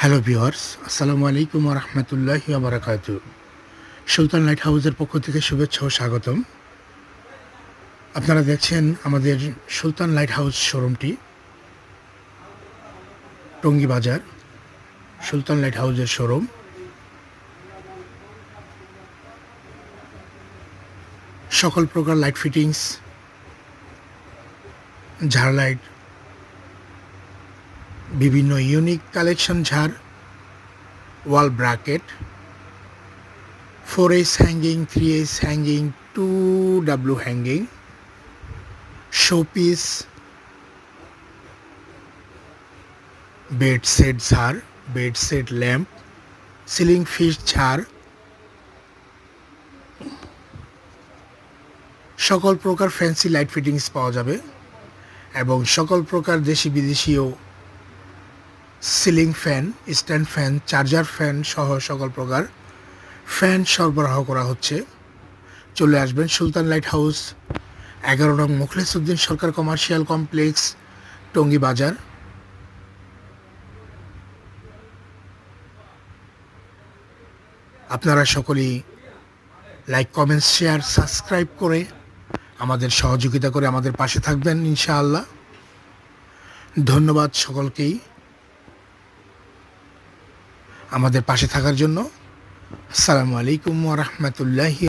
Hello viewers, আসসালামু আলাইকুম ওয়া রাহমাতুল্লাহি ওয়া বারাকাতুহু। সুলতান লাইট হাউসের পক্ষ থেকে শুভেচ্ছা ও স্বাগতম। আপনারা দেখছেন আমাদের সুলতান লাইট হাউস শোরুমটি টঙ্গী বাজার, সুলতান লাইট হাউসের শোরুম। সকল প্রকার লাইট ফিটিংস, ঝাড় লাইট, বিভিন্ন ইউনিক কালেকশন ঝাড়, wall bracket, 4S hanging, 3S hanging, 2W hanging, showpiece, bed set ঝাড়, bed set lamp, ceiling fish ঝাড়, সকল প্রকার ফ্যান্সি লাইট ফিটিংস পাওয়া যাবে এবং সকল প্রকার দেশি বিদেশিও ceiling fan, stand fan, charger fan সহ সকল প্রকার ফ্যান সরবরাহ করা হচ্ছে। চলে আসবেন সুলতান লাইট হাউস, 11 নং মুখলেছউদ্দিন সরকার কমার্শিয়াল কমপ্লেক্স, টঙ্গী বাজার। আপনারা সকলেই লাইক, কমেন্টস, শেয়ার, সাবস্ক্রাইব করে আমাদের সহযোগিতা করে আমাদের পাশে থাকবেন ইনশাআল্লাহ। ধন্যবাদ সকলকেই আমাদের পাশে থাকার জন্য। আসসালামু আলাইকুম ওয়া রাহমাতুল্লাহি।